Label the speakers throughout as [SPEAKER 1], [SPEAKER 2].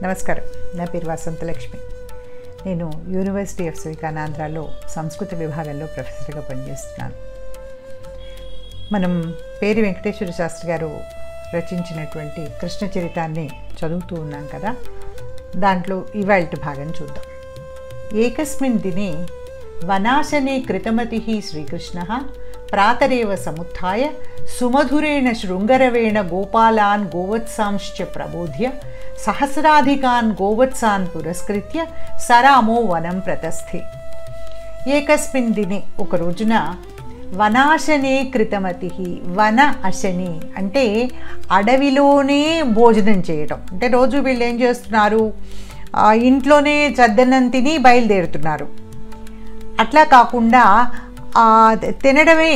[SPEAKER 1] నమస్కారం. నా పేరు వసంతలక్ష్మి. నేను యూనివర్సిటీ ఆఫ్ శ్రీకాకుళంలో సంస్కృత విభాగంలో ప్రొఫెసర్గా పనిచేస్తున్నాను. మనం పేరు వెంకటేశ్వర శాస్త్రి గారు రచించినటువంటి కృష్ణ చరితాన్ని చదువుతూ ఉన్నాం కదా. దాంట్లో ఇవాల్టి భాగం చూద్దాం. ఏకస్మిన్ దినే వనాశనే కృతమతిః శ్రీకృష్ణః ప్రాతరేవ సముత్థాయ సుమధురేణ శృంగరవేణ గోపాలాన్ గోవత్సాంశ్చ ప్రబోధ్య సహస్రాధికాన్ గోవత్సాన్ పురస్కృత్య సరామో వనం ప్రతస్థే. ఏకస్మిన్ దినే, ఒక రోజున, వనాశనే కృతమతిః, వన అశని అంటే అడవిలోనే భోజనం చేయటం. అంటే రోజు వీళ్ళు ఏం చేస్తున్నారు, ఇంట్లోనే చద్దన్నం తిని బయలుదేరుతున్నారు. అట్లా కాకుండా తినడమే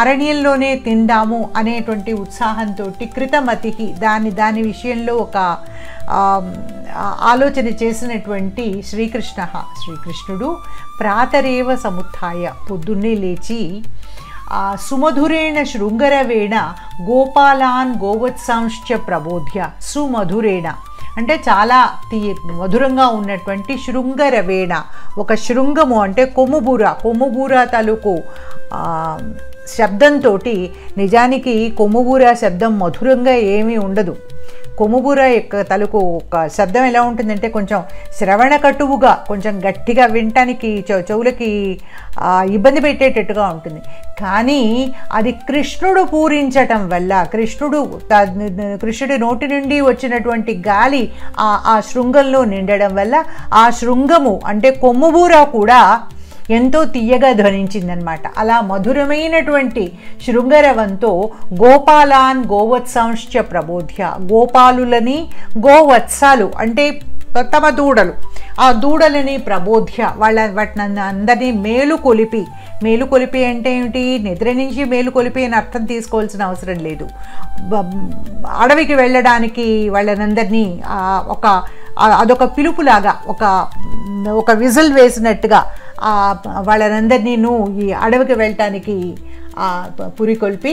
[SPEAKER 1] అరణ్యంలోనే తిందాము అనేటువంటి ఉత్సాహంతో కృతమతి దాని విషయంలో ఒక ఆలోచన చేసినటువంటి శ్రీకృష్ణుడు ప్రాతరేవ సముత్థాయ, పొద్దున్నే లేచి సుమధురేణ శృంగరవేణ గోపాలాన్ గోవత్సాంశ్చ ప్రబోధ్య. సుమధురేణ అంటే చాలా మధురంగా ఉన్నటువంటి శృంగరవేణ, ఒక శృంగము అంటే కొమ్ముబూర తాలూకు శబ్దంతో, నిజానికి కొమ్ముబూర శబ్దం మధురంగా ఏమీ ఉండదు. కొమ్ముబూర యొక్క తలుకు ఒక శబ్దం ఎలా ఉంటుందంటే కొంచెం శ్రవణ కటువుగా, కొంచెం గట్టిగా, వినటానికి చెవులకి ఇబ్బంది పెట్టేటట్టుగా ఉంటుంది. కానీ అది కృష్ణుడు పూరించటం వల్ల, కృష్ణుడి నోటి నుండి వచ్చినటువంటి గాలి ఆ శృంగంలో నిండడం వల్ల ఆ శృంగము అంటే కొమ్ముబూర కూడా ఎంతో తీయగా ధ్వనించిందనమాట. అలా మధురమైనటువంటి శృంగరవంతో గోపాలాన్ గోవత్సాంశ్చ ప్రబోధ్య, గోపాలులని, గోవత్సాలు అంటే తమ దూడలు, ఆ దూడలని ప్రబోధ్య వాటిని అందరినీ మేలుకొలిపి అంటే ఏమిటి, నిద్ర నుంచి మేలుకొలిపి అని అర్థం తీసుకోవాల్సిన అవసరం లేదు. అడవికి వెళ్ళడానికి వాళ్ళనందరినీ అదొక పిలుపులాగా, ఒక విజిల్ వేసినట్టుగా వాళ్ళనందరినీ ఈ అడవికి వెళ్ళటానికి పురికొల్పి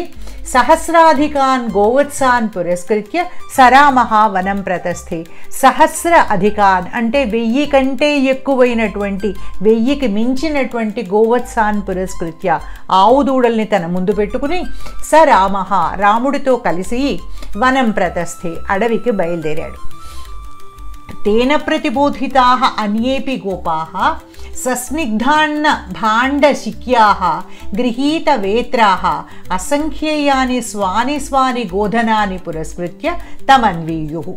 [SPEAKER 1] సహస్రాధికాన్ గోవత్సాన్ పురస్కృత్య సరామః వనం ప్రతస్థే. సహస్ర అధికాన్ అంటే 1000 కంటే ఎక్కువైనటువంటి, 1000కి మించినటువంటి గోవత్సాన్ పురస్కృత్య, ఆవు దూడల్ని తన ముందు పెట్టుకుని సరామః రాముడితో కలిసి వనం ప్రతస్థే అడవికి బయలుదేరాడు. తేన ప్రతిబోధితాః అన్యేపి గోపాః సస్నిగ్ధాన్న భాండశిక్యాః గృహీతవేత్రాః అసంఖ్యేయాని స్వాని గోధనాని పురస్కృత్య తమన్వీయుః.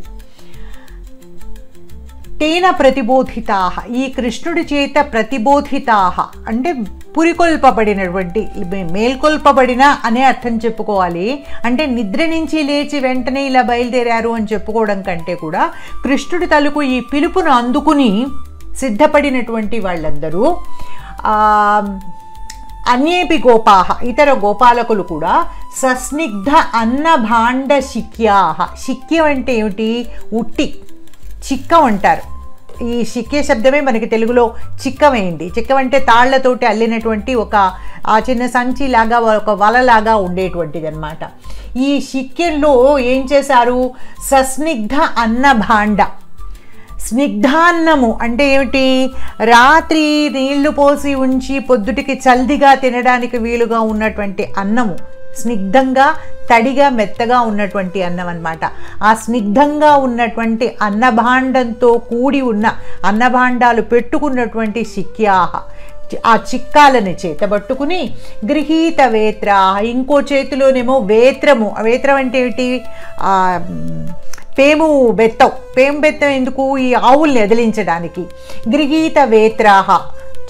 [SPEAKER 1] తేన ప్రతిబోధితాః, ఈ కృష్ణుడి చేత ప్రతిబోధితాః అంటే పురికొల్పబడినటువంటి, మేల్కొల్పబడిన అనే అర్థం చెప్పుకోవాలి. అంటే నిద్ర నుంచి లేచి వెంటనే ఇలా బయలుదేరారు అని చెప్పుకోవడం కంటే కూడా కృష్ణుడి తలుకు ఈ పిలుపును అందుకుని సిద్ధపడినటువంటి వాళ్ళందరూ, అన్యేపి గోపాహ, ఇతర గోపాలకులు కూడా సస్నిగ్ధ అన్నభాండ శిక్యాహ. శిక్యం అంటే ఏమిటి, ఉట్టి చిక్కం అంటారు. ఈ శిక్య శబ్దమే మనకి తెలుగులో చిక్కమైంది. చిక్కం అంటే తాళ్లతోటి అల్లినటువంటి ఒక చిన్న సంచిలాగా, ఒక వలలాగా ఉండేటువంటిది అనమాట. ఈ శిక్యంలో ఏం చేశారు, సస్నిగ్ధ అన్నభాండ, స్నిగ్ధాన్నము అంటే ఏమిటి, రాత్రి నీళ్లు పోసి ఉంచి పొద్దుటికి చల్దిగా తినడానికి వీలుగా ఉన్నటువంటి అన్నము, స్నిగ్ధంగా తడిగా మెత్తగా ఉన్నటువంటి అన్నం అన్నమాట. ఆ స్నిగ్ధంగా ఉన్నటువంటి అన్నభాండంతో కూడి ఉన్న, అన్నభాండాలు పెట్టుకున్నటువంటి శిక్యాహ, ఆ చిక్కాలని చేతబట్టుకుని గృహీత వేత్ర, ఇంకో చేతిలోనేమో వేత్రము. వేత్రం అంటే ఏమిటి, పేము బెత్తం ఎందుకు, ఈ ఆవుల్ని ఎదిలించడానికి. గృహీత వేత్రాహ,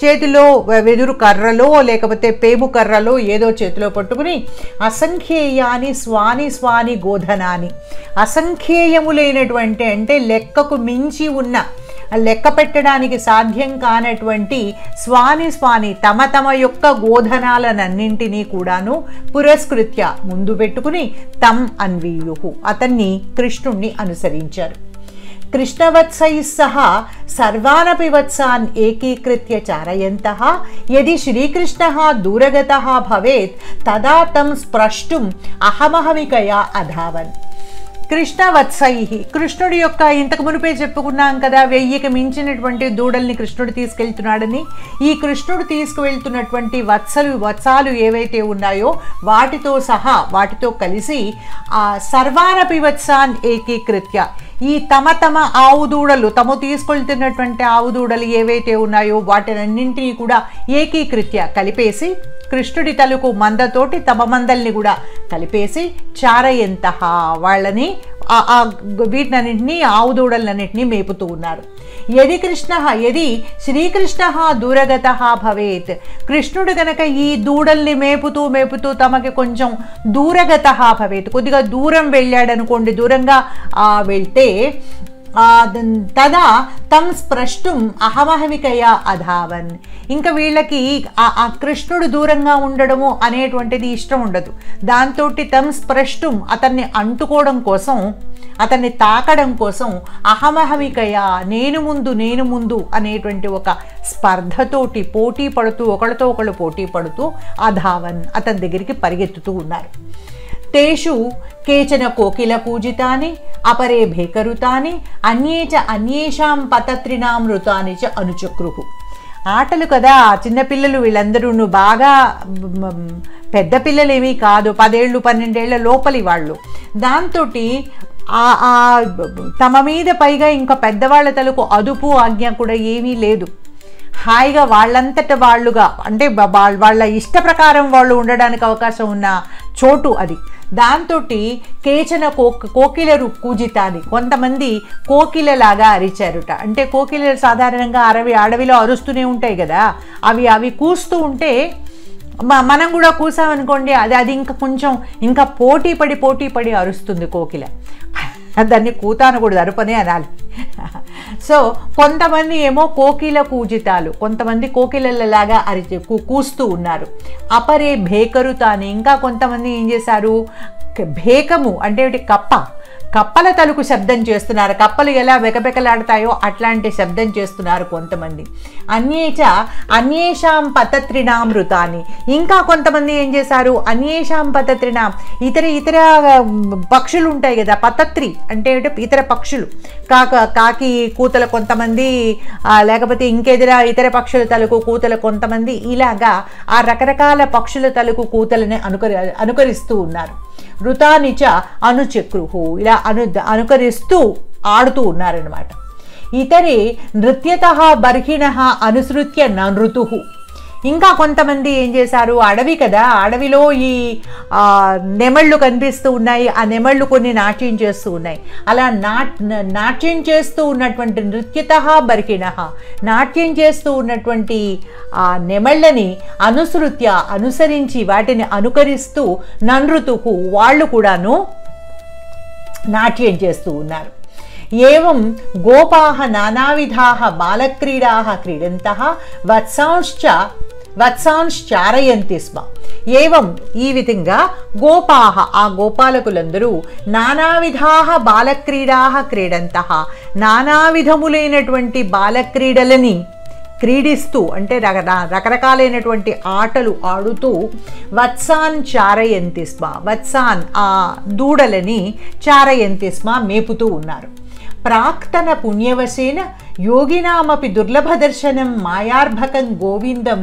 [SPEAKER 1] చేతిలో వెదురు కర్రలో లేకపోతే పేము కర్రలో ఏదో చేతిలో పట్టుకుని అసంఖ్యేయాని స్వాని గోధనాని, అసంఖ్యేయములైనటువంటి అంటే లెక్కకు మించి ఉన్న, లెక్క పెట్టడానికి సాధ్యం కానటువంటి స్వాని తమ యొక్క గోధనాలనన్నింటినీ కూడాను పురస్కృత్య ముందు పెట్టుకుని తం అన్వీయుః అతన్ని, కృష్ణుణ్ణి అనుసరించారు. కృష్ణవత్సైః సహ సర్వానపి వత్సాన్ ఏకీకృత్య చారయంతః యది శ్రీకృష్ణః దూరగతః భవేత్ తదా తం స్ప్రష్టుం అహమహమికయా అధావన్. కృష్ణవత్సై, కృష్ణుడి యొక్క ఇంతకు మునిపే చెప్పుకున్నాం కదా 1000కి మించినటువంటి దూడల్ని కృష్ణుడు తీసుకెళ్తున్నాడని. ఈ కృష్ణుడు తీసుకువెళ్తున్నటువంటి వత్సాలు ఏవైతే ఉన్నాయో వాటితో సహా, వాటితో కలిసి సర్వానపి వత్సాన్ ఏకీకృత్య, ఈ తమ ఆవు దూడలు, తాము తీసుకెళ్తున్నటువంటి ఆవు దూడలు ఏవైతే ఉన్నాయో వాటినన్నింటినీ కూడా ఏకీకృత్య కలిపేసి, కృష్ణుడి తలుకు మందతోటి తమ మందల్ని కూడా కలిపేసి చారయంత, వాళ్ళని వీటినన్నింటినీ ఆవు దూడలన్నింటినీ మేపుతూ ఉన్నారు. యది శ్రీకృష్ణ దూరగత భవేత్, కృష్ణుడు గనక ఈ దూడల్ని మేపుతూ తమకి కొంచెం దూరగత భవేత్, కొద్దిగా దూరం వెళ్ళాడనుకోండి, దూరంగా వెళ్తే తదా తం స్పృష్టం అహమహమికయా అధావన్, ఇంకా వీళ్ళకి ఆ కృష్ణుడు దూరంగా ఉండడము అనేటువంటిది ఇష్టం ఉండదు. దాంతో తం స్పృష్టం, అతన్ని అంటుకోవడం కోసం, అతన్ని తాకడం కోసం, అహమహమికయా నేను ముందు అనేటువంటి ఒక స్పర్ధతోటి పోటీ పడుతూ, ఒకళ్ళతో ఒకళ్ళు పోటీ పడుతూ అధావన్, అతని దగ్గరికి పరిగెత్తుతూ ఉన్నారు. తేషు కేచన కోకిల పూజితాని అపరే భేకరుతాని అన్యేషాం పతత్రినామృతాని చ అనుచక్రుహు. ఆటలు కదా, చిన్నపిల్లలు వీళ్ళందరూ బాగా పెద్ద పిల్లలేమీ కాదు, 10 ఏళ్ళు 12 ఏళ్ల లోపలి వాళ్ళు. దాంతో తమ మీద పైగా ఇంకా పెద్దవాళ్ళ తలకు అదుపు ఆజ్ఞ కూడా ఏమీ లేదు. హాయిగా వాళ్ళంతట వాళ్ళుగా, అంటే వాళ్ళ ఇష్ట ప్రకారం వాళ్ళు ఉండడానికి అవకాశం ఉన్న చోటు అది. దాంతో కేచన కోకిలరు పూజితాన్ని, కొంతమంది కోకిలలాగా అరిచారుట. అంటే కోకిలలు సాధారణంగా అడవిలో అరుస్తూనే ఉంటాయి కదా, అవి కూస్తూ ఉంటే మనం కూడా కూసామనుకోండి, అది ఇంకా కొంచెం ఇంకా పోటీ పడి అరుస్తుంది కోకిల. దాన్ని కూత అనకూడదు, అరుపనే అనాలి. సో కొంతమంది ఏమో కోకిల పూజితాలు, కొంతమంది కోకిలలాగా కూస్తూ ఉన్నారు. అపరే భేకరుతాని, ఇంకా కొంతమంది ఏం చేశారు, భేకము అంటే కప్పల తలుకు శబ్దం చేస్తున్నారు. కప్పలు ఎలా వెకబెకలాడతాయో అట్లాంటి శబ్దం చేస్తున్నారు కొంతమంది. అన్యేషాం పతత్రినామృతాన్ని, ఇంకా కొంతమంది ఏం చేశారు, అన్యేషాం పతత్రినాం, ఇతర పక్షులు ఉంటాయి కదా, పతత్రి అంటే ఇతర పక్షులు, కాకి కూతల కొంతమంది, లేకపోతే ఇతర పక్షుల తలుకు కూతల కొంతమంది, ఇలాగా ఆ రకరకాల పక్షుల తలుకు కూతలని అనుకరిస్తూ ఉన్నారు. ఋతానిచ అనుచక్రుహు, ఇలా అనుకరిస్తూ ఆడుతూ ఉన్నారనమాట. ఇతరే నృత్యతః బర్హిణః అనుసృత్య నృతుః, ఇంకా కొంతమంది ఏం చేశారు, అడవి కదా, అడవిలో ఈ నెమళ్ళు కనిపిస్తూ ఉన్నాయి, ఆ నెమళ్ళు కొన్ని నాట్యం చేస్తూ ఉన్నాయి. అలా నాట్యం చేస్తూ ఉన్నటువంటి నృత్యతః బర్హిణః, నాట్యం చేస్తూ ఉన్నటువంటి ఆ నెమళ్ళని అనుసరించి వాటిని అనుకరిస్తూ నృతుః, వాళ్ళు కూడాను నాట్యం చేస్తూ ఉన్నారు. ఏవం గోపాః నానావిధాః బాలక్రీడాః క్రీడంతః వత్సాంశ్చారయంతి స్మ. ఏవం, ఈ విధంగా గోపాః, ఆ గోపాలకులందరూ నానావిధాః బాలక్రీడాః క్రీడంతః, నానావిధములైనటువంటి బాలక్రీడలని క్రీడిస్తూ, అంటే రకరకాలైనటువంటి ఆటలు ఆడుతూ వత్సాన్ చారయంతి స్మ, వత్సాన్ ఆ దూడలని చారయంతి స్మ మేపుతూ ఉన్నారు. ప్రాక్తన పుణ్యవశేన యోగినామపి దుర్లభదర్శనం మాయార్భకం గోవిందం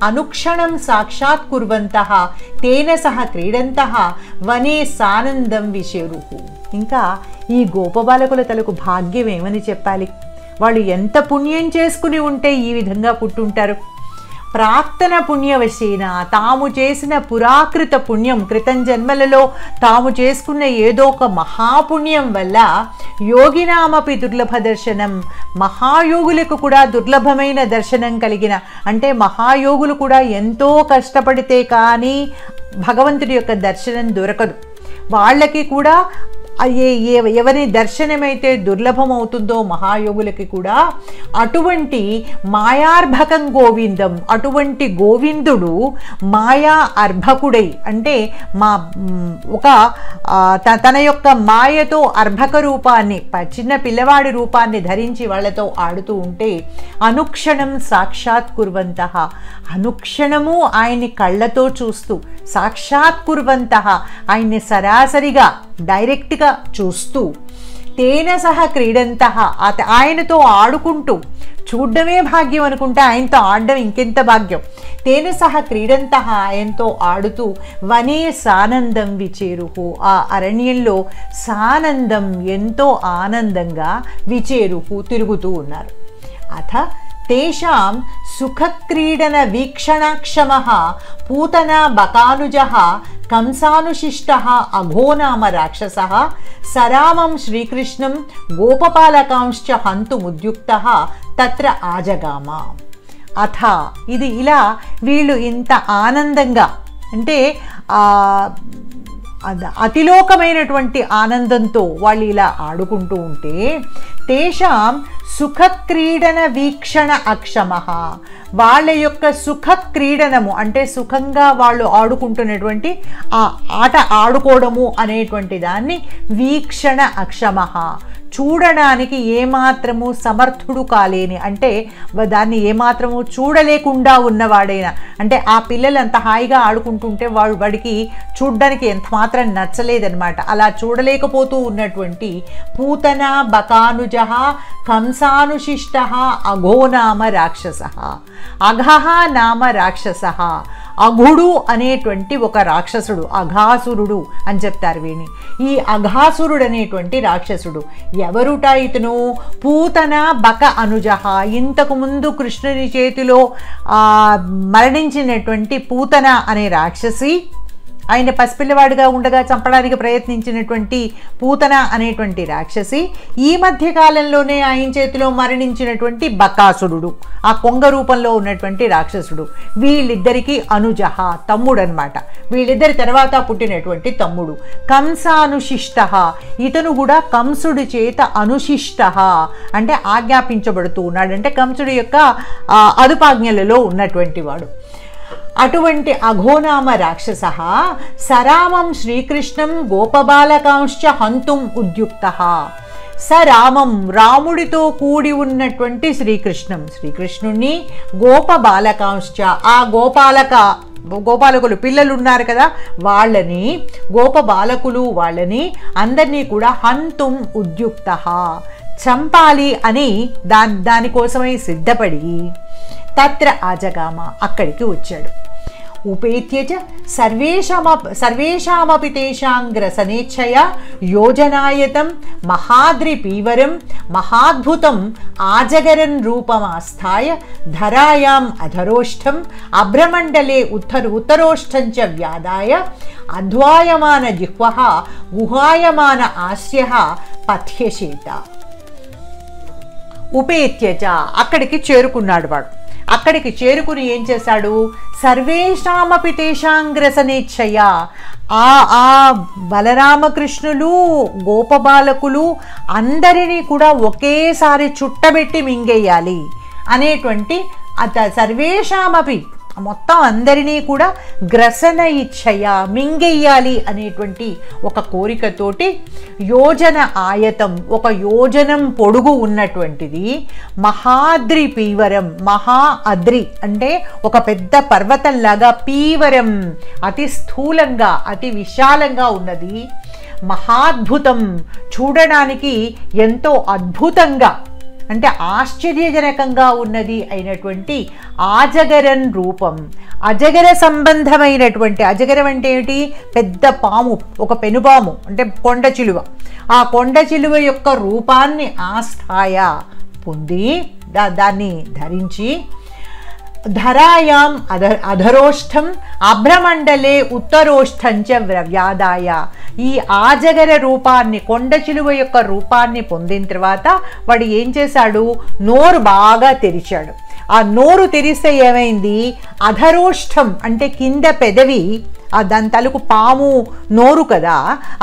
[SPEAKER 1] అనుక్షణం సాక్షాత్కుర్వంతః తేన సహ క్రీడంతః వనే సానందం విశేరుహు. ఇంకా ఈ గోపబాలకుల తలకు భాగ్యం ఏమని చెప్పాలి, వాళ్ళు ఎంత పుణ్యం చేసుకుని ఉంటే ఈ విధంగా పుట్టుంటారు. ప్రాక్తన పుణ్యవశేన, తాము చేసిన పురాకృత పుణ్యం, క్రితం జన్మలలో తాము చేసుకున్న ఏదో ఒక మహాపుణ్యం వల్ల యోగినామపి దుర్లభ దర్శనం, మహాయోగులకు కూడా దుర్లభమైన దర్శనం కలిగిన, అంటే మహాయోగులు కూడా ఎంతో కష్టపడితే కానీ భగవంతుడి యొక్క దర్శనం దొరకదు. వాళ్ళకి కూడా ఎవరి దర్శనమైతే దుర్లభమవుతుందో మహాయోగులకి కూడా అటువంటి మాయార్భకం గోవిందం, అటువంటి గోవిందుడు మాయా అర్భకుడై, అంటే తన యొక్క మాయతో అర్భక రూపాన్ని, చిన్న పిల్లవాడి రూపాన్ని ధరించి వాళ్ళతో ఆడుతూ ఉంటే అనుక్షణం సాక్షాత్కుర్వంతః, అనుక్షణము ఆయన్ని కళ్ళతో చూస్తూ సాక్షాత్కుర్వంతః, ఆయన్ని సరాసరిగా డైరెక్ట్గా చూస్తూ తేన సహ క్రీడంతః ఆయనతో ఆడుకుంటూ, చూడ్డమే భాగ్యం అనుకుంటే ఆయనతో ఆడడం ఇంకెంత భాగ్యం. తేన సహ క్రీడంతః ఆయనతో ఆడుతూ వనే సానందం విచేరుహు ఆ అరణ్యంలో సానందం ఎంతో ఆనందంగా విచేరుహు తిరుగుతూ ఉన్నారు. అథ తేషాం సుఖక్రీడన వీక్షణాక్షమః పూతనా బకానుజః కంసానుశిష్టః అఘోనామ రాక్షసః సరామం శ్రీకృష్ణం గోపపాలకాంశ్చ హంతుముద్యుక్తః తత్ర ఆజగామ. అథ ఇది ఇలా వీళ్ళు ఇంత ఆనందంగా, అంటే అతిలోకమైనటువంటి ఆనందంతో వాళ్ళు ఇలా ఆడుకుంటూ ఉంటే తేషాం సుఖక్రీడన వీక్షణ అక్షమః వాళ్ళ యొక్క సుఖ క్రీడనము అంటే సుఖంగా వాళ్ళు ఆడుకుంటున్నటువంటి ఆ ఆట ఆడుకోవడము అనేటువంటి దాన్ని వీక్షణ అక్షమః చూడడానికి ఏమాత్రము సమర్థుడు కాలేని, అంటే దాన్ని ఏమాత్రము చూడలేకుండా ఉన్నవాడైనా, అంటే ఆ పిల్లలు అంత హాయిగా ఆడుకుంటుంటే వాడికి చూడ్డానికి ఎంత మాత్రం నచ్చలేదన్నమాట. అలా చూడలేకపోతూ ఉన్నటువంటి పూతన బకానుజః కంసానుశిష్టః అఘోనామ రాక్షసః అఘః నామ రాక్షసః అఘుడు అనేటువంటి ఒక రాక్షసుడు, అఘాసురుడు అని చెప్తారు వీని. ఈ అఘాసురుడు అనేటువంటి రాక్షసుడు ఎవరుట? ఇతను పూతన బక అనుజః ఇంతకు ముందు కృష్ణుని చేతిలో మరణించినటువంటి పూతన అనే రాక్షసి, ఆయన పసిపిల్లవాడిగా ఉండగా చంపడానికి ప్రయత్నించినటువంటి పూతన అనేటువంటి రాక్షసి, ఈ మధ్య కాలంలోనే ఆయన చేతిలో మరణించినటువంటి బకాసురుడు, ఆ కొంగ రూపంలో ఉన్నటువంటి రాక్షసుడు. వీళ్ళిద్దరికీ అనుజః తమ్ముడు అనమాట. వీళ్ళిద్దరి తర్వాత పుట్టినటువంటి తమ్ముడు. కంసానుశిష్టః ఇతను కూడా కంసుడి చేత అనుశిష్టః అంటే ఆజ్ఞాపించబడుతూ ఉన్నాడు, అంటే కంసుడి యొక్క అదుపాజ్ఞలలో ఉన్నటువంటి వాడు. అటువంటి అఘోనామ రాక్షసః సరామం శ్రీకృష్ణం గోపబాలకాంశ్చ హంతుం ఉద్యుక్తః సరామం రాముడితో కూడి ఉన్నటువంటి శ్రీకృష్ణుణ్ణి గోపబాలకాంశ్చ ఆ గోపాలకులు పిల్లలు ఉన్నారు కదా వాళ్ళని, గోపబాలకులు వాళ్ళని అందరినీ కూడా హంతుం ఉద్యుక్తః చంపాలి అని దానికోసమై సిద్ధపడి తత్ర ఆజగామ అక్కడికి వచ్చాడు. ఉపేత్య సర్వేషామపి తేషాం గ్రసనేచ్ఛయా యోజనాయతం మహాద్రిపీవరం మహాద్భుతం ఆజగరన్ రూపమాస్థాయ ధరాయాం అధరోష్టం అభ్రమండలే ఉత్తరోష్టంచ వ్యాదాయ అధ్వాయమాన జిహ్వః గుహాయమాన ఆస్యః పథ్యశేత. ఉపేత్యచ అక్కడికి చేరుకున్నాడు వాడు. అక్కడికి చేరుకుని ఏం చేశాడు? సర్వేషామపి తేషాంగ్రసనేచ్ఛయ ఆ బలరామకృష్ణులు గోపబాలకులు అందరినీ కూడా ఒకేసారి చుట్టబెట్టి మింగేయాలి అనేటువంటి సర్వేషామపి మొత్తం అందరినీ కూడా గ్రసన ఇచ్ఛయ మింగెయ్యాలి అనేటువంటి ఒక కోరికతోటి యోజన ఆయతం ఒక యోజనం పొడుగు ఉన్నటువంటిది మహాద్రి పీవరం, మహా అద్రి అంటే ఒక పెద్ద పర్వతంలాగా, పీవరం అతి స్థూలంగా అతి విశాలంగా ఉన్నది, మహాద్భుతం చూడడానికి ఎంతో అద్భుతంగా అంటే ఆశ్చర్యజనకంగా ఉన్నది అయినటువంటి ఆజగరన్ రూపం. అజగర సంబంధమైనటువంటి, అజగరం అంటే ఏమిటి? పెద్ద పాము, ఒక పెనుపాము అంటే కొండ చిలువ. ఆ కొండ చిలువ యొక్క రూపాన్ని ఆస్థాయ పొంది దాన్ని ధరించి ధరాయాం అధరోష్టం అభ్రమండలే ఉత్తరోష్టంచ వ్యాదాయ ఈ ఆజగర రూపాన్ని, కొండ చిలువ యొక్క రూపాన్ని పొందిన తర్వాత వాడు ఏం చేశాడు? నోరు బాగా తెరిచాడు. ఆ నోరు తెరిస్తే ఏమైంది? అధరోష్టం అంటే కింద పెదవి, దాని తలుకు పాము నోరు కదా,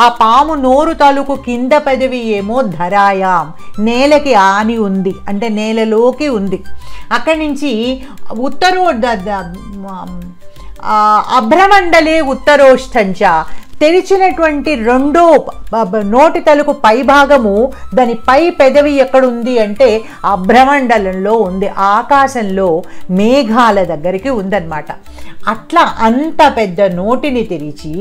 [SPEAKER 1] ఆ పాము నోరు తాలూకు కింద పెదవి ఏమో ధరాయాం నేలకి ఆని ఉంది, అంటే నేలలోకి ఉంది. అక్కడి నుంచి అభ్రమండలే ఉత్తరోష్టంచ తెరిచినటువంటి రెండో నోటి తలుకు పై భాగము, దాని పై పెదవి ఎక్కడుంది అంటే అభ్రమండలంలో ఉంది, ఆకాశంలో మేఘాల దగ్గరికి ఉందన్నమాట. అట్లా అంత పెద్ద నోటిని తెరిచి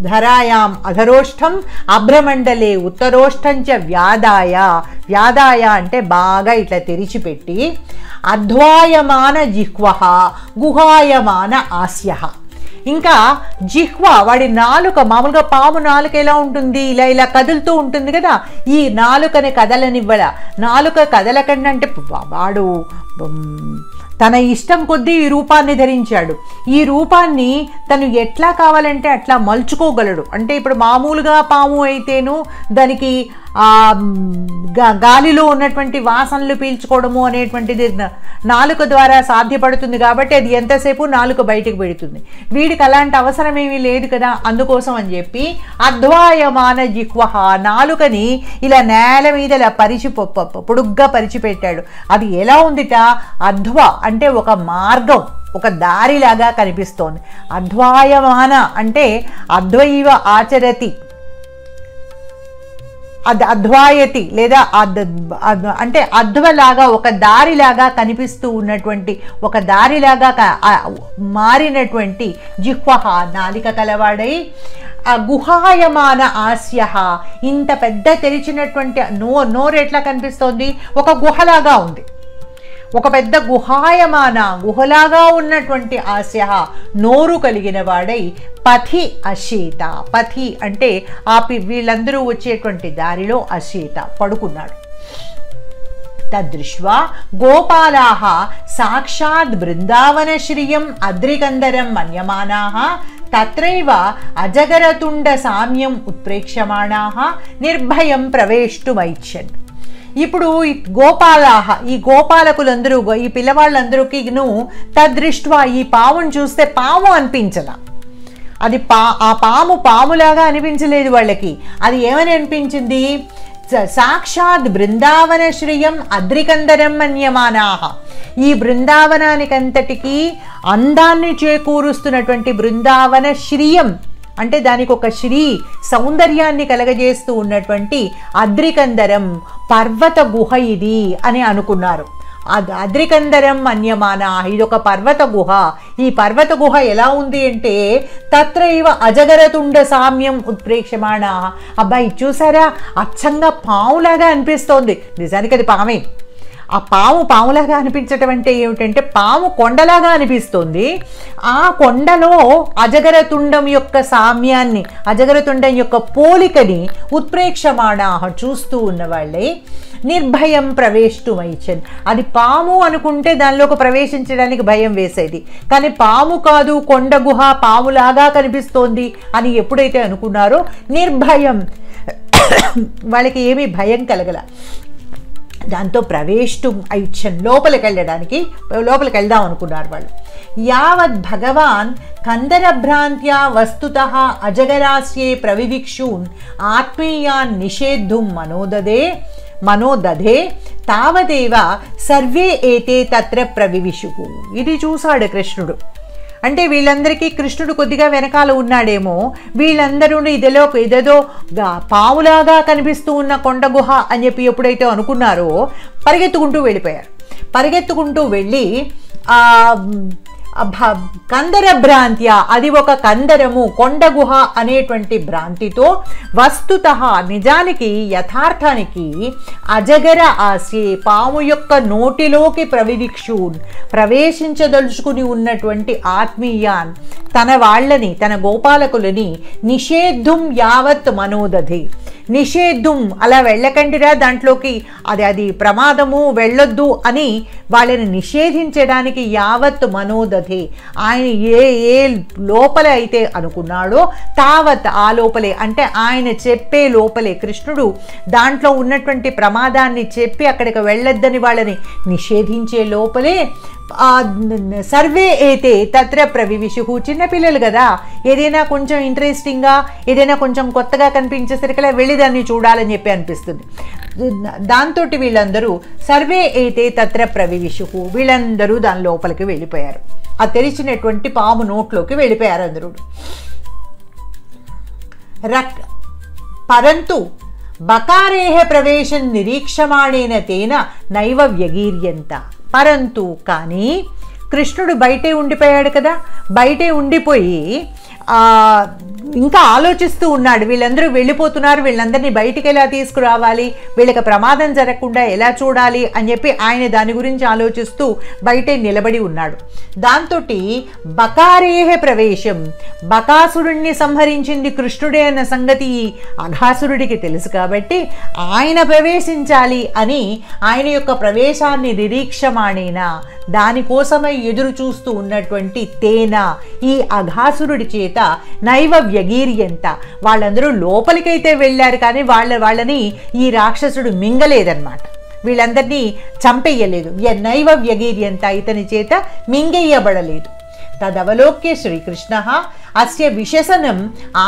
[SPEAKER 1] ధరాయాం అధరోష్టం అభ్రమండలే ఉత్తరోష్టం చ వ్యాదాయ అంటే బాగా ఇట్లా తెరిచిపెట్టి అధ్వాయమాన జిహ్వః గుహాయమాన ఆస్యః. ఇంకా జిహ్వ వాడి నాలుక, మామూలుగా పాము నాలుక ఎలా ఉంటుంది, ఇలా కదులుతూ ఉంటుంది కదా, ఈ నాలుకని కదలనివ్వల. నాలుక కదలకండి అంటే వాడు తన ఇష్టం కొద్దీ ఈ రూపాన్ని ధరించాడు. ఈ రూపాన్ని తను ఎట్లా కావాలంటే అట్లా మలుచుకోగలడు. అంటే ఇప్పుడు మామూలుగా పాము అయితేను దానికి గాలిలో ఉన్నటువంటి వాసనలు పీల్చుకోవడము అనేటువంటిది నాలుక ద్వారా సాధ్యపడుతుంది కాబట్టి అది ఎంతసేపు నాలుక బయటికి పెడుతుంది. వీడికి అలాంటి అవసరం ఏమీ లేదు కదా, అందుకోసం అని చెప్పి అధ్వాయమాన జిహ్వః నాలుకని ఇలా నేల మీద ఇలా పొడుగ్గా పరిచిపెట్టాడు. అది ఎలా ఉందిట, అధ్వ అంటే ఒక మార్గం, ఒక దారిలాగా కనిపిస్తోంది. అధ్వాయమాన అంటే అద్వైవ ఆచరతి, అధ్వాయతి లేదా అంటే అధ్వలాగా ఒక దారిలాగా కనిపిస్తూ ఉన్నటువంటి, ఒక దారిలాగా మారినటువంటి జిహ్వః నాలిక కలవాడై గుహాయమాన ఆస్యః ఇంత పెద్ద తెరిచినటువంటి నోరు ఎట్లా కనిపిస్తోంది, ఒక గుహలాగా ఉంది. ఒక పెద్ద గుహలాగా ఉన్నటువంటి ఆస్యః నోరు కలిగిన వాడై పథి అశీత. పథి అంటే వీళ్ళందరూ వచ్చేటువంటి దారిలో అశీత పడుకున్నాడు. తదృష్ట్వా గోపాలాః సాక్షాత్ బృందావన శ్రియం అద్రికందరం మన్యమానాః తత్రైవ అజగరతుండ సామ్యం ఉత్ప్రేక్షమాణాః నిర్భయం ప్రవేష్టుమైచ్చన్. ఇప్పుడు గోపాలాహ ఈ గోపాలకులందరూ, ఈ పిల్లవాళ్ళందరూకిను తదృష్ట్వా ఈ పామును చూస్తే పాము అనిపించలా. అది ఆ పాములాగా అనిపించలేదు వాళ్ళకి. అది ఏమని అనిపించింది, సాక్షాత్ బృందావన శ్రియం అద్రికందరం మన్యమానాః ఈ బృందావనానికంతటికీ అందాన్ని చేకూరుస్తున్నటువంటి బృందావన శ్రియం అంటే దానికి ఒక శ్రీ సౌందర్యాన్ని కలగజేస్తూ ఉన్నటువంటి అద్రికందరం పర్వత గుహ ఇది అని అనుకున్నారు. అద్రికందరం మన్యమాన ఇదొక పర్వత గుహ. ఈ పర్వత గుహ ఎలా ఉంది అంటే తత్రైవ అజగరతుండ సామ్యం ఉత్ప్రేక్షమాణ. అబ్బాయి చూసారా, అచ్చంగా పాములాగా అనిపిస్తోంది. నిజానికి అది పామే. ఆ పాములాగా అనిపించటం అంటే ఏమిటంటే పాము కొండలాగా అనిపిస్తుంది. ఆ కొండలో అజగరతుండం యొక్క సామ్యాన్ని, అజగరతుండం యొక్క పోలికని ఉత్ప్రేక్షమాణ చూస్తూ ఉన్నవాళ్ళే నిర్భయం ప్రవేష్టుమైచ్చన్. అది పాము అనుకుంటే దానిలోకి ప్రవేశించడానికి భయం వేసేది, కానీ పాము కాదు, కొండ గుహ పాములాగా కనిపిస్తోంది అని ఎప్పుడైతే అనుకున్నారో నిర్భయం, వాళ్ళకి ఏమీ భయం కలగల. దాంతో ప్రవేష్టు ఐచ్చన్ లోపలికి వెళ్దాం అనుకున్నారు వాళ్ళు. యావత్ భగవాన్ కందరభ్రాంత్యా వస్తుతః అజగరాస్యే ప్రవివిక్షూన్ ఆత్మీయాన్ నిషేద్ధుం మనోదధే తావదేవ సర్వే ఏతే తత్ర ప్రవివిషుః. ఇది చూశాడు కృష్ణుడు. అంటే వీళ్ళందరికీ కృష్ణుడు కొద్దిగా వెనకాల ఉన్నాడేమో. వీళ్ళందరూ ఇదేదో పాములాగా కనిపిస్తూ ఉన్న కొండ గుహ అని చెప్పి ఎప్పుడైతే అనుకున్నారో పరిగెత్తుకుంటూ వెళ్ళిపోయారు. పరిగెత్తుకుంటూ వెళ్ళి కందర భ్రాంత్య, అది ఒక కందరము, కొండ గుహ అనేటువంటి భ్రాంతితో వస్తుతః నిజానికి యథార్థానికి అజగర ఆస్యే పాము యొక్క నోటిలోకి ప్రవేశించదలుచుకుని ఉన్నటువంటి ఆత్మీయాన్ తన వాళ్ళని, తన గోపాలకులని నిషేద్ధుం యావత్ మనోదధి, నిషేద్ధుం అలా వెళ్ళకండిరా దాంట్లోకి, అది ప్రమాదము వెళ్ళొద్దు అని వాళ్ళని నిషేధించడానికి యావత్ మనోదధి, ఆయన ఏ లోపల అయితే అనుకున్నాడో తావత్ ఆ లోపలే, అంటే ఆయన చెప్పే లోపలే కృష్ణుడు దాంట్లో ఉన్నటువంటి ప్రమాదాన్ని చెప్పి అక్కడికి వెళ్ళొద్దని వాళ్ళని నిషేధించే లోపలే సర్వే ఏతే తత్ర ప్రవివిషుః. చిన్నపిల్లలు కదా, ఏదైనా కొంచెం ఇంట్రెస్టింగ్గా, ఏదైనా కొంచెం కొత్తగా కనిపించేసరికలా వెళ్ళి దాన్ని చూడాలని చెప్పి అనిపిస్తుంది. దాంతో వీళ్ళందరూ సర్వే ఏతే తత్ర ప్రవివిషుః, వీళ్ళందరూ దాని లోపలికి వెళ్ళిపోయారు. ఆ తెరిచినటువంటి పాము నోట్లోకి వెళ్ళిపోయారు అందరూ. పరంతు బకారేహ ప్రవేశం నిరీక్షమాణేన తేన నైవ వ్యగీర్యంత. పరంతు కానీ కృష్ణుడు బయటే ఉండిపోయాడు కదా, బయటే ఉండిపోయి ఇంకా ఆలోచిస్తూ ఉన్నాడు. వీళ్ళందరూ వెళ్ళిపోతున్నారు, వీళ్ళందరినీ బయటికి ఎలా తీసుకురావాలి, వీళ్ళకి ప్రమాదం జరగకుండా ఎలా చూడాలి అని చెప్పి ఆయన దాని గురించి ఆలోచిస్తూ బయటే నిలబడి ఉన్నాడు. దాంతో బకారేహ ప్రవేశం, బకాసురుణ్ణి సంహరించింది కృష్ణుడే అన్న సంగతి అఘాసురుడికి తెలుసు కాబట్టి ఆయన ప్రవేశించాలి అని ఆయన యొక్క ప్రవేశాన్ని నిరీక్షమాణేన, దానికోసమై ఎదురు చూస్తూ ఉన్నటువంటి తేన, ఈ అఘాసురుడి చేత నైవ వ్యగీర్యంత, వాళ్ళందరూ లోపలికైతే వెళ్ళారు కానీ వాళ్ళని ఈ రాక్షసుడు మింగలేదన్నమాట, వీళ్ళందరినీ చంపేయలేదు. నైవ వ్యగీర్యంత, ఇతని చేత మింగేయబడలేదు. తదవలోక్య శ్రీకృష్ణ అస్య విశసనం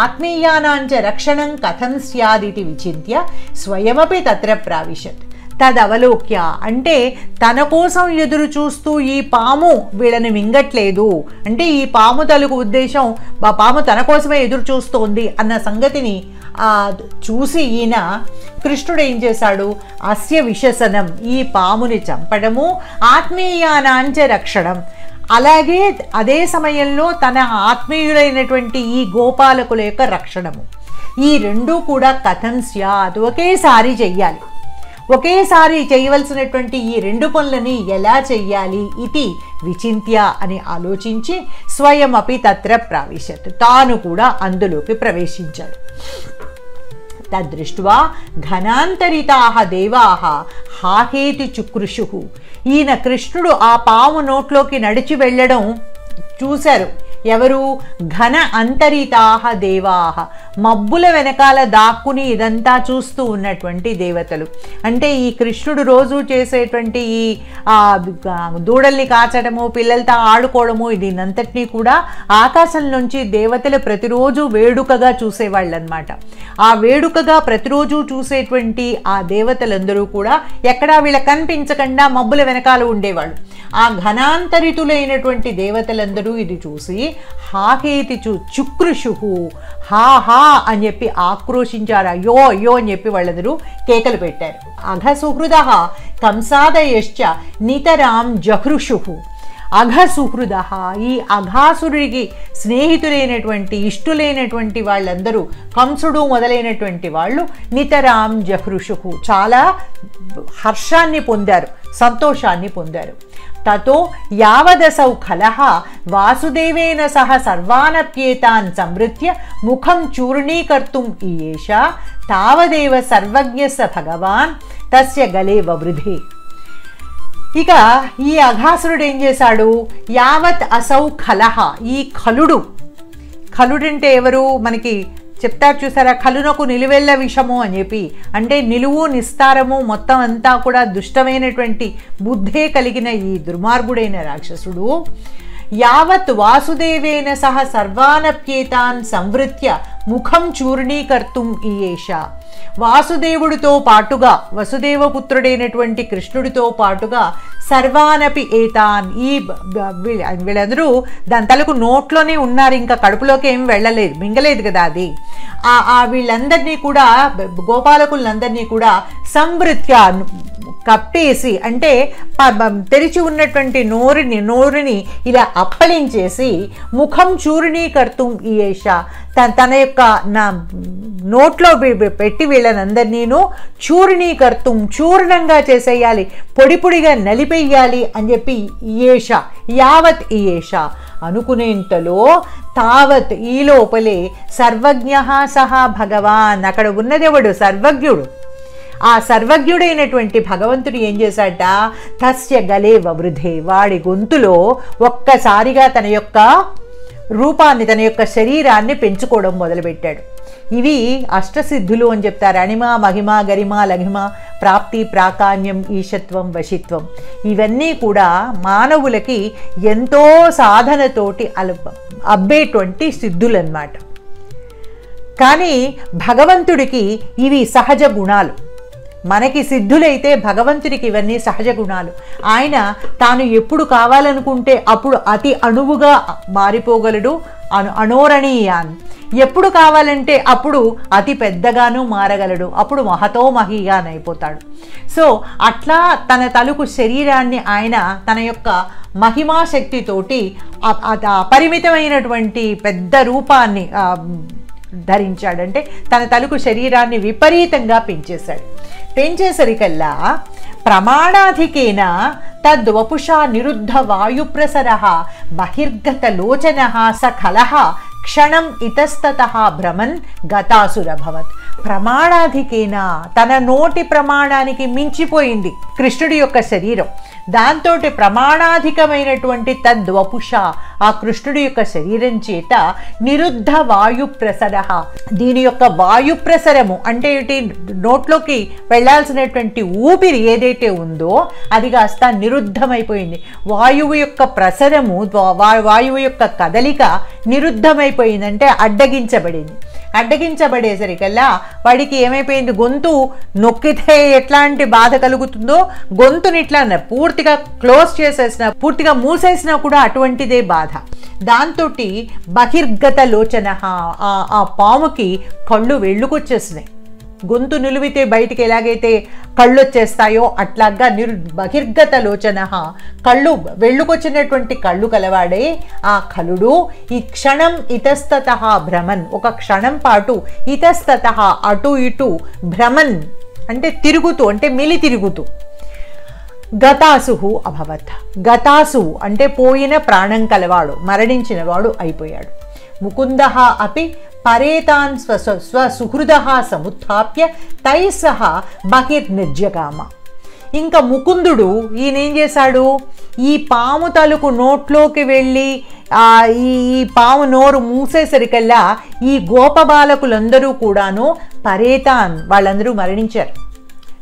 [SPEAKER 1] ఆత్మీయానాంచ రక్షణం కథం స్యాదితి విచింత్య స్వయమపి తత్ర ప్రావిశత్. తదవలోక్య అంటే తన కోసం ఎదురు చూస్తూ ఈ పాము వీళ్ళని మింగట్లేదు అంటే ఈ పాము తలకు ఉద్దేశం పాము తన కోసమే ఎదురు చూస్తోంది అన్న సంగతిని చూసి ఈయన కృష్ణుడు ఏం చేశాడు, అస్య విశసనం, ఈ పాముని చంపడము, ఆత్మీయానాంచ రక్షణం, అలాగే అదే సమయంలో తన ఆత్మీయులైనటువంటి ఈ గోపాలకుల యొక్క రక్షణము, ఈ రెండూ కూడా కథం స్యాత్, ఒకేసారి చెయ్యాలి. ఒకేసారి చేయవలసినటువంటి ఈ రెండు పనులని ఎలా చెయ్యాలి ఇది విచింత్య అని ఆలోచించి స్వయమపి తత్ర ప్రావిశత్, తాను కూడా అందులోకి ప్రవేశించాడు. తదృష్ట్వా ఘనాంతరితాః దేవాః హాహేతి చుక్రుషుః. ఈయన కృష్ణుడు ఆ పాము నోట్లోకి నడిచి వెళ్ళడం చూశారు. ఎవరు? ఘన అంతరితాః దేవాః, మబ్బుల వెనకాల దాక్కుని ఇదంతా చూస్తూ ఉన్నటువంటి దేవతలు. అంటే ఈ కృష్ణుడు రోజు చేసేటువంటి ఈ దూడల్ని కాచడము, పిల్లలతో ఆడుకోవడము, దీనంతటినీ కూడా ఆకాశం నుంచి దేవతలు ప్రతిరోజు వేడుకగా చూసేవాళ్ళు అనమాట. ఆ వేడుకగా ప్రతిరోజు చూసేటువంటి ఆ దేవతలందరూ కూడా ఎక్కడా వీళ్ళ కనిపించకుండా మబ్బుల వెనకాల ఉండేవాళ్ళు. ఆ ఘనాంతరితులైనటువంటి దేవతలందరూ ఇది చూసి హాకేతి చుక్రుషుహు, హా హా అని చెప్పి ఆక్రోశించారు. అయ్యో అయ్యో అని చెప్పి వాళ్ళందరూ కేకలు పెట్టారు. అఘసుహృద కంసాదయశ్చ నితరాం జహృషుహు. అఘసుహృద, ఈ అఘాసురుడికి స్నేహితులైనటువంటి ఇష్టులైనటువంటి వాళ్ళందరూ, కంసుడు మొదలైనటువంటి వాళ్ళు నితరాం జహృషుహు, చాలా హర్షాన్ని పొందారు, సంతోషాన్ని పొందారు. తతో యావదసౌ ఖలః వాసుదేవేన సహ సర్వానప్యేతాన్ సంవృత్య ముఖం చూర్ణీకర్తుం ఈయేష తావదేవ సర్వజ్ఞ స భగవాన్ తస్య గలే వవృధే. ఇక ఈ అఘాసురుడు ఏం చేశాడు, యావత్ అసౌ ఖలః, ఈ ఖలుడంటే ఎవరు మనకి చెప్తారు చూసారా, ఖలునకు నిలువెల్ల విషము అని చెప్పి, అంటే నిలువు నిస్తారము మొత్తం అంతా కూడా దుష్టమైనటువంటి బుద్ధే కలిగిన ఈ దుర్మార్గుడైన రాక్షసుడు యావత్ వాసుదేవేన సహ సర్వానప్యేతాన్ సంవృత్య ముఖం చూర్ణీకర్తుం ఈయేష, వాసుదేవుడితో పాటుగా వసుదేవపుత్రుడైనటువంటి కృష్ణుడితో పాటుగా సర్వానపి ఏతాన్, ఈ వీళ్ళందరూ దాని తలకు నోట్లోనే ఉన్నారు, ఇంకా కడుపులోకి ఏం వెళ్ళలేదు, మింగలేదు కదా అది. వీళ్ళందరినీ కూడా గోపాలకులందరినీ కూడా సంవృత్య కప్పేసి, అంటే తెరిచి ఉన్నటువంటి నోరుని ఇలా అప్పలించేసి ముఖం చూర్ణీకర్తుం ఈయేష, తన యొక్క నోట్లో పెట్టి వీళ్ళనందరినీను చూర్ణీకర్తుం, చూర్ణంగా చేసేయాలి, పొడి పొడిగా నలిపేయాలి అని చెప్పి ఈయేష, యావత్ ఈయేష అనుకునేంతలో తావత్, ఈ లోపలే సర్వజ్ఞ సహా భగవాన్, అక్కడ ఉన్నదెవడు సర్వజ్ఞుడు, ఆ సర్వజ్ఞుడైనటువంటి భగవంతుడు ఏం చేశాట, తస్య గలే వవృధే, వాడి గొంతులో ఒక్కసారిగా తన యొక్క రూపాన్ని, తన యొక్క శరీరాన్ని పెంచుకోవడం మొదలుపెట్టాడు. ఇవి అష్టసిద్ధులు అని చెప్తారు. అణిమ, మహిమ, గరిమ, లఘిమ, ప్రాప్తి, ప్రాకాణ్యం, ఈశత్వం, వశిత్వం, ఇవన్నీ కూడా మానవులకి ఎంతో సాధనతోటి అబ్బేటువంటి సిద్ధులన్నమాట. కానీ భగవంతుడికి ఇవి సహజ గుణాలు. మనకి సిద్ధులైతే భగవంతుడికి ఇవన్నీ సహజ గుణాలు. ఆయన తాను ఎప్పుడు కావాలనుకుంటే అప్పుడు అతి అణువుగా మారిపోగలడు, అణోరణీయాన్, ఎప్పుడు కావాలంటే అప్పుడు అతి పెద్దగాను మారగలడు, అప్పుడు మహతో మహిగానైపోతాడు. సో అట్లా తన తలుకు శరీరాన్ని ఆయన తన యొక్క మహిమాశక్తితోటి అపరిమితమైనటువంటి పెద్ద రూపాన్ని ధరించాడు. అంటే తన తలకు శరీరాన్ని విపరీతంగా పెంచేసరికల్లా ప్రమాణాధికేన తద్వపుషా నిరుద్ధ వాయుప్రసర బహిర్గత లోచన స కలహ క్షణం ఇతస్తతః భ్రమన్ గతాసురభవత్. ప్రమాణాధికేన తన నోటి ప్రమాణానికి మించిపోయింది కృష్ణుడి యొక్క శరీరం. దాంతో ప్రమాణాధికమైనటువంటి తద్వపుష ఆ కృష్ణుడి యొక్క శరీరం చేత నిరుద్ధ వాయుప్రసర, దీని యొక్క వాయుప్రసరము అంటే ఏంటి, నోట్లోకి వెళ్ళాల్సినటువంటి ఊపిరి ఏదైతే ఉందో అది కాస్త నిరుద్ధమైపోయింది. వాయువు యొక్క ప్రసరము, వాయువు యొక్క కదలిక నిరుద్ధమైపోయిందంటే అడ్డగించబడేసరికల్లా వాడికి ఏమైపోయింది, గొంతు నొక్కితే ఎట్లాంటి బాధ కలుగుతుందో గొంతుని ఇట్లా పూర్తిగా క్లోజ్ చేసేసిన, పూర్తిగా మూసేసినా కూడా అటువంటిదే బాధ. దాంతో బహిర్గత లోచన, ఆ పాముకి కళ్ళు వెళ్ళుకొచ్చేసినాయి. గొంతు నిలువితే బయటికి ఎలాగైతే కళ్ళు వచ్చేస్తాయో అట్లాగా బహిర్గత లోచన, కళ్ళు వెళ్ళుకొచ్చినటువంటి కళ్ళు కలవాడే ఆ కలుడు ఈ క్షణం ఇతస్తతః భ్రమన్, ఒక క్షణం పాటు ఇతస్తతః అటు ఇటు, భ్రమన్ అంటే తిరుగుతూ, అంటే మిలి తిరుగుతూ, గతాసుహు అభవత్. గతాసు అంటే పోయిన ప్రాణం కలవాడు, మరణించిన వాడు అయిపోయాడు. ముకుందః అపి పరేతాన్ స్వసుహృదః సముత్థాప్య తై సహ బహిర్నిర్జగామ. ఇంకా ముకుందుడు ఈయనేం చేశాడు, ఈ పాము తలుకు నోట్లోకి వెళ్ళి ఈ పాము నోరు మూసేసరికల్లా ఈ గోపబాలకులందరూ కూడాను పరేతాన్, వాళ్ళందరూ మరణించారు,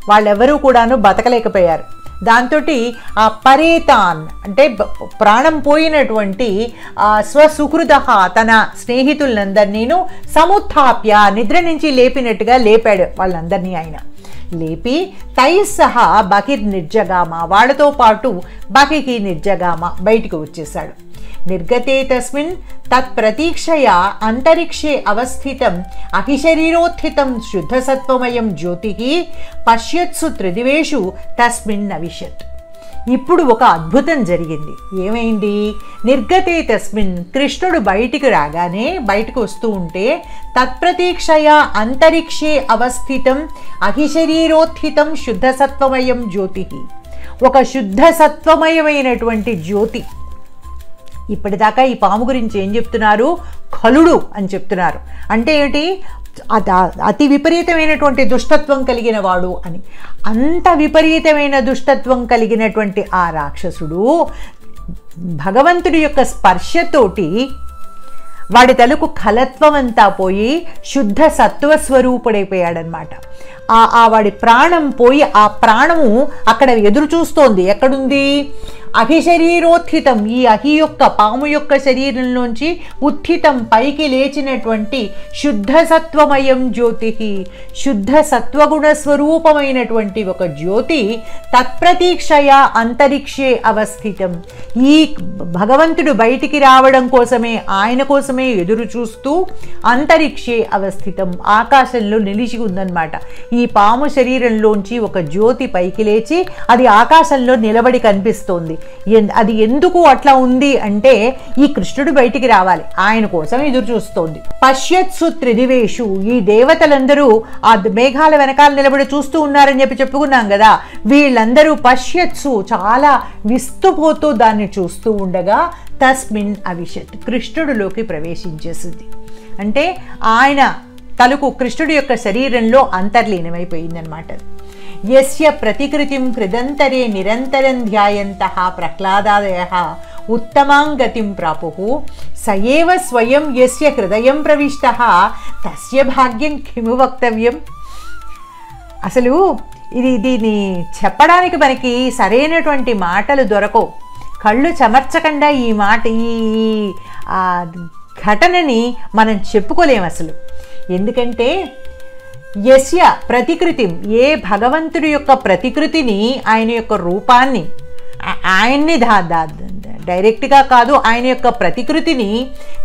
[SPEAKER 1] వాళ్ళెవరూ కూడాను బతకలేకపోయారు. దాంతో ఆ పరేతాన్ అంటే ప్రాణం పోయినటువంటి స్వసుహృద తన స్నేహితులందరినీను సముత్థాప్య నిద్ర నుంచి లేపినట్టుగా లేపాడు వాళ్ళందరినీ. ఆయన లేపి తై సహా బహిర్నిర్జగామ, వాళ్ళతో పాటు బహికి నిర్జగామ బయటికి వచ్చేశాడు. నిర్గతే తస్మిన్ తత్ప్రతీక్షయా అంతరిక్షే అవస్థితం అహిశరీరోత్థితం శుద్ధసత్వమయం జ్యోతి పశ్యత్సు త్రిదివేషు తస్మిన్ అవిశత్. ఇప్పుడు ఒక అద్భుతం జరిగింది. ఏమైంది, నిర్గతే తస్మిన్, కృష్ణుడు బయటికి రాగానే, బయటకు వస్తూ ఉంటే తత్ప్రతీక్షయా అంతరిక్షే అవస్థితం అహిశరీరోత్థితం శుద్ధసత్వమయం జ్యోతి, ఒక శుద్ధ సత్వమయమైనటువంటి జ్యోతి. ఇప్పటిదాకా ఈ పాము గురించి ఏం చెప్తున్నారు, ఖలుడు అని చెప్తున్నారు. అంటే ఏంటి, అతి విపరీతమైనటువంటి దుష్టత్వం కలిగిన వాడు అని. అంత విపరీతమైన దుష్టత్వం కలిగినటువంటి ఆ రాక్షసుడు భగవంతుడి యొక్క స్పర్శతోటి వాడి తలకు కలత్వం అంతా పోయి శుద్ధ సత్వస్వరూపుడైపోయాడనమాట. వాడి ప్రాణం పోయి ఆ ప్రాణము అక్కడ ఎదురు చూస్తోంది. ఎక్కడుంది, అహిశరీరోత్థితం, ఈ అహి యొక్క పాము యొక్క శరీరంలోంచి ఉత్థితం పైకి లేచినటువంటి శుద్ధ సత్వమయం జ్యోతి, శుద్ధ సత్వగుణ స్వరూపమైనటువంటి ఒక జ్యోతి తత్ప్రతీక్షయా అంతరిక్షే అవస్థితం, ఈ భగవంతుడు బయటికి రావడం కోసమే, ఆయన కోసమే ఎదురు చూస్తూ అంతరిక్షే అవస్థితం, ఆకాశంలో నిలిచి ఉందన్నమాట. ఈ పాము శరీరంలోంచి ఒక జ్యోతి పైకి లేచి అది ఆకాశంలో నిలబడి కనిపిస్తోంది. అది ఎందుకు అట్లా ఉంది అంటే ఈ కృష్ణుడు బయటికి రావాలి, ఆయన కోసం ఎదురు చూస్తోంది. పశ్యత్సు త్రిదివేషు, ఈ దేవతలందరూ ఆ మేఘాల వెనకాల నిలబడి చూస్తూ ఉన్నారని చెప్పుకున్నాం కదా, వీళ్ళందరూ పశ్యత్సు చాలా విస్తుపోతూ దాన్ని చూస్తూ ఉండగా తస్మిన్ అవిశత్, కృష్ణుడిలోకి ప్రవేశించేసింది. అంటే ఆయన తలకు కృష్ణుడి యొక్క శరీరంలో అంతర్లీనమైపోయిందనమాట. యస్య ప్రతికృతిం కృదంతరే నిరంతరం ధ్యాయంతః ప్రహ్లాదాదయః ఉత్తమాం గతిం ప్రాపుః సయేవ స్వయం యస్య హృదయం ప్రవిష్టః తస్య భాగ్యం కిము వక్తవ్యం. అసలు దీన్ని చెప్పడానికి మనకి సరైనటువంటి మాటలు దొరకవు. కళ్ళు చెమర్చకుండా ఈ ఘటనని మనం చెప్పుకోలేము అసలు. ఎందుకంటే యస్య ప్రతికృతిం, ఏ భగవంతుడి యొక్క ప్రతికృతిని, ఆయన యొక్క రూపాన్ని, ఆయన్ని డైరెక్ట్గా కాదు, ఆయన యొక్క ప్రతికృతిని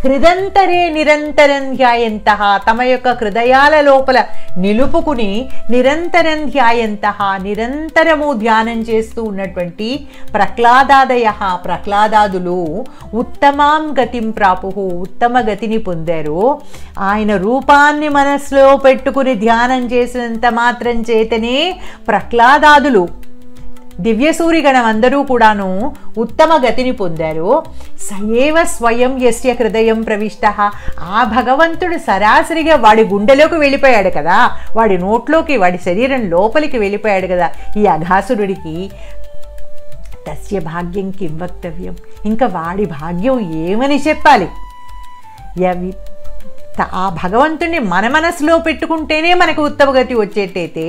[SPEAKER 1] హృదంతరే నిరంతరం ధ్యాయంతః, తమ యొక్క హృదయాల లోపల నిలుపుకుని నిరంతరం ధ్యాయంతః, నిరంతరము ధ్యానం చేస్తూ ఉన్నటువంటి ప్రహ్లాదాదయ, ప్రహ్లాదాదులు ఉత్తమాం గతిం ప్రాపుః, ఉత్తమ గతిని పొందారు. ఆయన రూపాన్ని మనసులో పెట్టుకుని ధ్యానం చేసినంత మాత్రం చేతనే ప్రహ్లాదాదులు దివ్యసూరిగణం అందరూ కూడాను ఉత్తమ గతిని పొందారు. సయేవ స్వయం యస్య హృదయం ప్రవిష్టః, ఆ భగవంతుడు సరాసరిగా వాడి గుండెలోకి వెళ్ళిపోయాడు కదా, వాడి నోట్లోకి, వాడి శరీరం లోపలికి వెళ్ళిపోయాడు కదా ఈ అఘాసురుడికి. తస్య భాగ్యం కిం వక్తవ్యం, ఇంకా వాడి భాగ్యం ఏమని చెప్పాలి? ఆ భగవంతుడిని మన మనసులో పెట్టుకుంటేనే మనకు ఉత్తమ గతి వచ్చేటైతే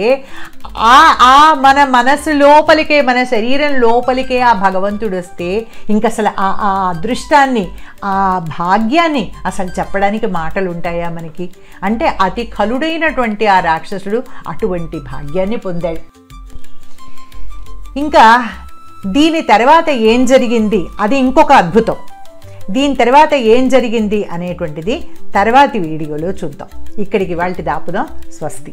[SPEAKER 1] ఆ మన మనసు లోపలికే, మన శరీరం లోపలికే ఆ భగవంతుడు వస్తే ఇంక అసలు ఆ అదృష్టాన్ని, ఆ భాగ్యాన్ని అసలు చెప్పడానికి మాటలు ఉంటాయా మనకి? అంటే అతి ఖలుడైనటువంటి ఆ రాక్షసుడు అటువంటి భాగ్యాన్ని పొందాడు. ఇంకా దీని తర్వాత ఏం జరిగింది అది ఇంకొక అద్భుతం. దీని తర్వాత ఏం జరిగింది అనేటువంటిది తర్వాతి వీడియోలో చూద్దాం. ఇక్కడికి వాళ్ళకి దాపుదాం. స్వస్తి.